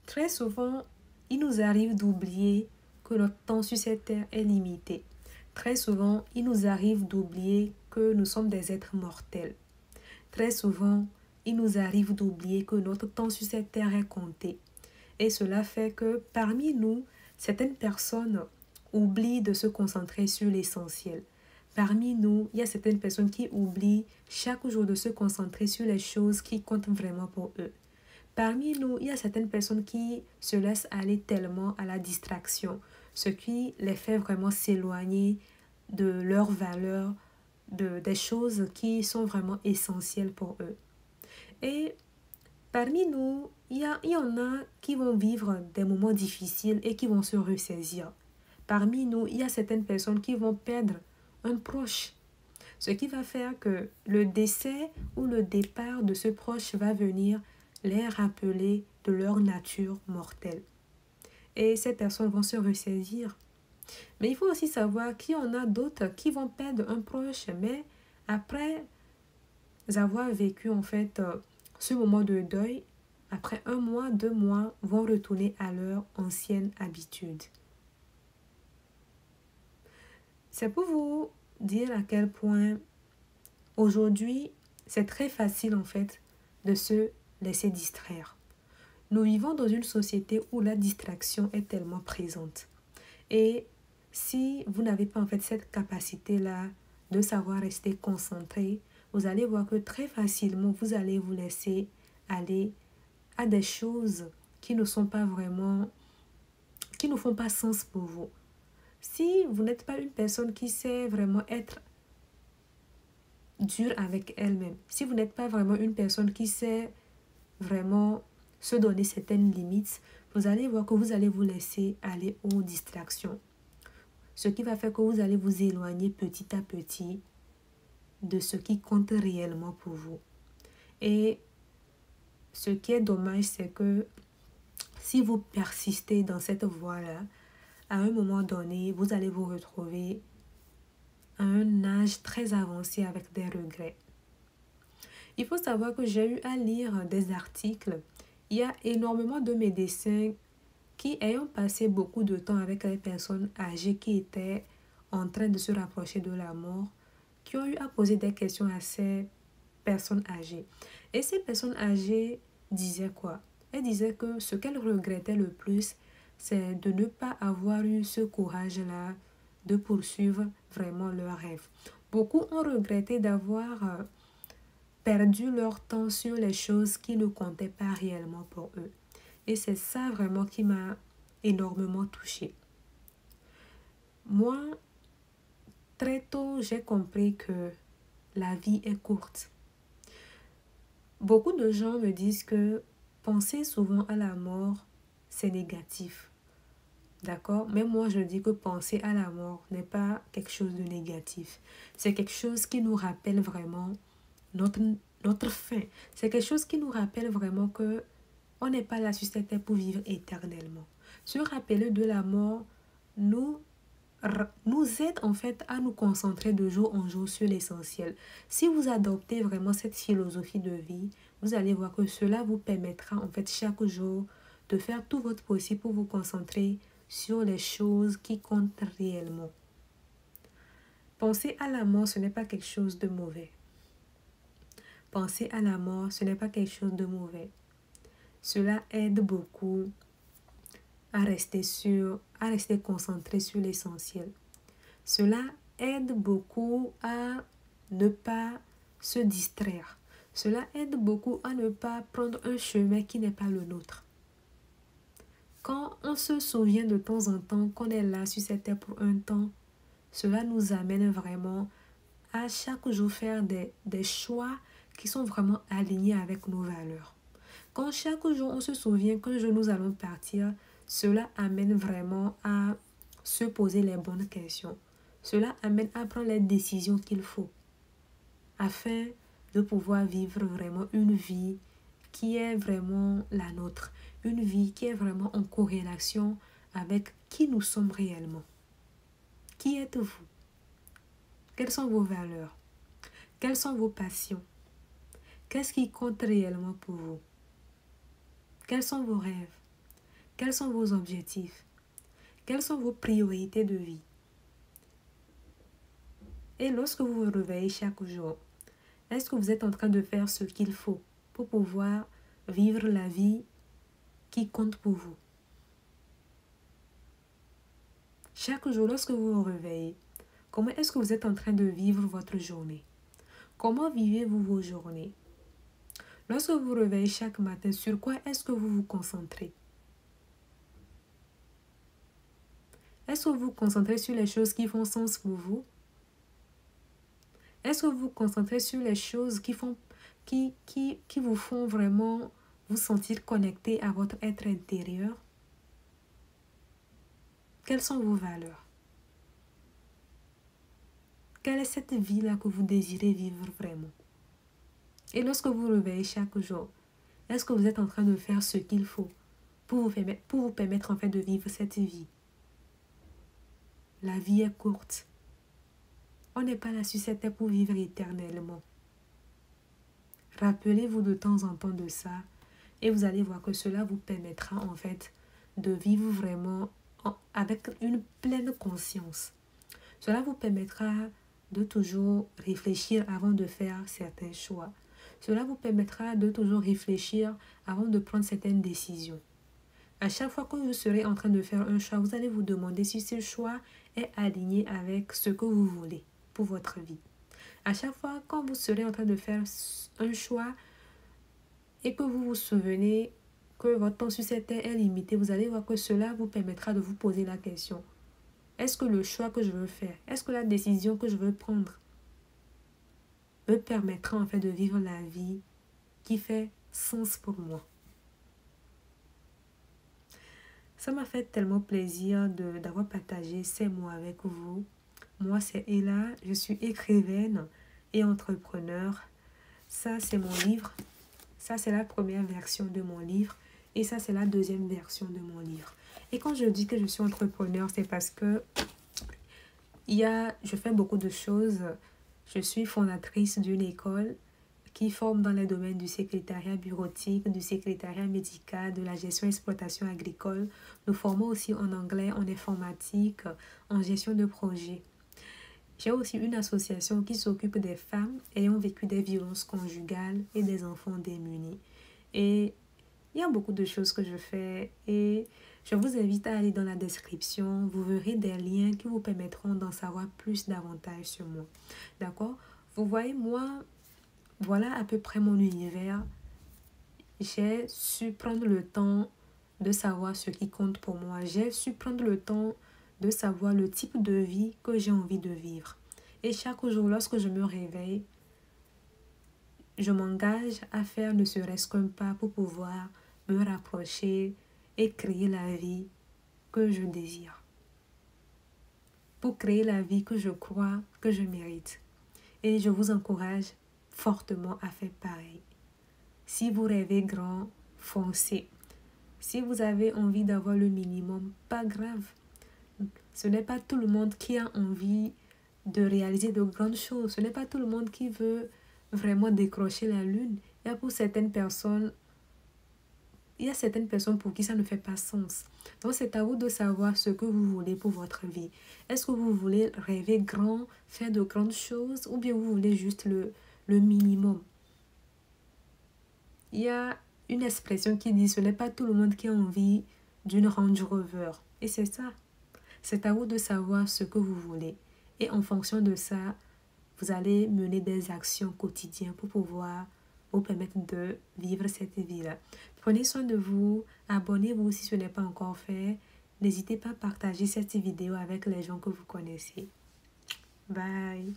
Très souvent, il nous arrive d'oublier que notre temps sur cette terre est limité. Très souvent, il nous arrive d'oublier que nous sommes des êtres mortels. Très souvent, il nous arrive d'oublier que notre temps sur cette terre est compté. Et cela fait que parmi nous, certaines personnes oublient de se concentrer sur l'essentiel. Parmi nous, il y a certaines personnes qui oublient chaque jour de se concentrer sur les choses qui comptent vraiment pour eux. Parmi nous, il y a certaines personnes qui se laissent aller tellement à la distraction, ce qui les fait vraiment s'éloigner de leurs valeurs, des choses qui sont vraiment essentielles pour eux. Et parmi nous, il y en a qui vont vivre des moments difficiles et qui vont se ressaisir. Parmi nous, il y a certaines personnes qui vont perdre un proche, ce qui va faire que le décès ou le départ de ce proche va venir les rappeler de leur nature mortelle. Et ces personnes vont se ressaisir. Mais il faut aussi savoir qu'il y en a d'autres qui vont perdre un proche, mais après avoir vécu en fait ce moment de deuil, après 1 mois, 2 mois, vont retourner à leur ancienne habitude. C'est pour vous dire à quel point aujourd'hui, c'est très facile en fait de se laisser distraire. Nous vivons dans une société où la distraction est tellement présente. Et si vous n'avez pas en fait cette capacité-là de savoir rester concentré, vous allez voir que très facilement, vous allez vous laisser aller à des choses qui ne sont pas vraiment, qui ne font pas sens pour vous. Si vous n'êtes pas une personne qui sait vraiment être dure avec elle-même, si vous n'êtes pas vraiment une personne qui sait vraiment se donner certaines limites, vous allez voir que vous allez vous laisser aller aux distractions. Ce qui va faire que vous allez vous éloigner petit à petit de ce qui compte réellement pour vous. Et ce qui est dommage, c'est que si vous persistez dans cette voie-là, à un moment donné, vous allez vous retrouver à un âge très avancé avec des regrets. Il faut savoir que j'ai eu à lire des articles. Il y a énormément de médecins qui, ayant passé beaucoup de temps avec les personnes âgées qui étaient en train de se rapprocher de la mort, qui ont eu à poser des questions à ces personnes âgées. Et ces personnes âgées disaient quoi? Elles disaient que ce qu'elles regrettaient le plus, c'est de ne pas avoir eu ce courage-là de poursuivre vraiment leurs rêves. Beaucoup ont regretté d'avoir perdu leur temps sur les choses qui ne comptaient pas réellement pour eux. Et c'est ça vraiment qui m'a énormément touchée. Moi, très tôt, j'ai compris que la vie est courte. Beaucoup de gens me disent que penser souvent à la mort, c'est négatif. D'accord? Mais moi, je dis que penser à la mort n'est pas quelque chose de négatif. C'est quelque chose qui nous rappelle vraiment notre, notre fin. C'est quelque chose qui nous rappelle vraiment que on n'est pas là sur cette terre pour vivre éternellement. Se rappeler de la mort nous aide en fait à nous concentrer de jour en jour sur l'essentiel. Si vous adoptez vraiment cette philosophie de vie, vous allez voir que cela vous permettra en fait chaque jour de faire tout votre possible pour vous concentrer sur les choses qui comptent réellement. Penser à la mort, ce n'est pas quelque chose de mauvais. Penser à la mort, ce n'est pas quelque chose de mauvais. Cela aide beaucoup à rester concentré sur l'essentiel. Cela aide beaucoup à ne pas se distraire. Cela aide beaucoup à ne pas prendre un chemin qui n'est pas le nôtre. Quand on se souvient de temps en temps qu'on est là sur cette terre pour un temps, cela nous amène vraiment à chaque jour faire des choix qui sont vraiment alignés avec nos valeurs. Quand chaque jour on se souvient qu'un jour nous allons partir, cela amène vraiment à se poser les bonnes questions. Cela amène à prendre les décisions qu'il faut afin de pouvoir vivre vraiment une vie qui est vraiment la nôtre. Une vie qui est vraiment en corrélation avec qui nous sommes réellement. Qui êtes-vous? Quelles sont vos valeurs? Quelles sont vos passions? Qu'est-ce qui compte réellement pour vous? Quels sont vos rêves? Quels sont vos objectifs? Quelles sont vos priorités de vie? Et lorsque vous vous réveillez chaque jour, est-ce que vous êtes en train de faire ce qu'il faut pour pouvoir vivre la vie qui compte pour vous? Chaque jour, lorsque vous vous réveillez, comment est-ce que vous êtes en train de vivre votre journée? Comment vivez-vous vos journées? Lorsque vous vous réveillez chaque matin, sur quoi est-ce que vous vous concentrez? Est-ce que vous vous concentrez sur les choses qui font sens pour vous? Est-ce que vous vous concentrez sur les choses qui vous font vraiment vous sentir connecté à votre être intérieur? Quelles sont vos valeurs? Quelle est cette vie-là que vous désirez vivre vraiment? Et lorsque vous vous réveillez chaque jour, est-ce que vous êtes en train de faire ce qu'il faut pour vous permettre en fait de vivre cette vie? La vie est courte. On n'est pas là sur cette terre pour vivre éternellement. Rappelez-vous de temps en temps de ça et vous allez voir que cela vous permettra en fait de vivre vraiment avec une pleine conscience. Cela vous permettra de toujours réfléchir avant de faire certains choix. Cela vous permettra de toujours réfléchir avant de prendre certaines décisions. À chaque fois que vous serez en train de faire un choix, vous allez vous demander si ce choix est aligné avec ce que vous voulez pour votre vie. À chaque fois, quand vous serez en train de faire un choix et que vous vous souvenez que votre temps sur cette terre est limité, vous allez voir que cela vous permettra de vous poser la question. Est-ce que le choix que je veux faire, est-ce que la décision que je veux prendre me permettra en fait de vivre la vie qui fait sens pour moi? Ça m'a fait tellement plaisir d'avoir partagé ces mots avec vous. Moi, c'est Ella, je suis écrivaine et entrepreneur. Ça, c'est mon livre. Ça, c'est la première version de mon livre. Et ça, c'est la deuxième version de mon livre. Et quand je dis que je suis entrepreneur, c'est parce que je fais beaucoup de choses. Je suis fondatrice d'une école qui forme dans les domaines du secrétariat bureautique, du secrétariat médical, de la gestion et exploitation agricole. Nous formons aussi en anglais, en informatique, en gestion de projet. J'ai aussi une association qui s'occupe des femmes ayant vécu des violences conjugales et des enfants démunis. Et il y a beaucoup de choses que je fais et je vous invite à aller dans la description. Vous verrez des liens qui vous permettront d'en savoir plus davantage sur moi. D'accord? Vous voyez, moi, voilà à peu près mon univers. J'ai su prendre le temps de savoir ce qui compte pour moi. J'ai su prendre le temps de savoir le type de vie que j'ai envie de vivre. Et chaque jour, lorsque je me réveille, je m'engage à faire ne serait-ce qu'un pas pour pouvoir me rapprocher et créer la vie que je désire. Pour créer la vie que je crois que je mérite. Et je vous encourage fortement à faire pareil. Si vous rêvez grand, foncez. Si vous avez envie d'avoir le minimum, pas grave. Ce n'est pas tout le monde qui a envie de réaliser de grandes choses. Ce n'est pas tout le monde qui veut vraiment décrocher la lune. Il y a certaines personnes pour qui ça ne fait pas sens. Donc c'est à vous de savoir ce que vous voulez pour votre vie. Est-ce que vous voulez rêver grand, faire de grandes choses, ou bien vous voulez juste le minimum? Il y a une expression qui dit: ce n'est pas tout le monde qui a envie d'une Range Rover. Et c'est ça. C'est à vous de savoir ce que vous voulez. Et en fonction de ça, vous allez mener des actions quotidiennes pour pouvoir vous permettre de vivre cette vie-là. Prenez soin de vous. Abonnez-vous si ce n'est pas encore fait. N'hésitez pas à partager cette vidéo avec les gens que vous connaissez. Bye.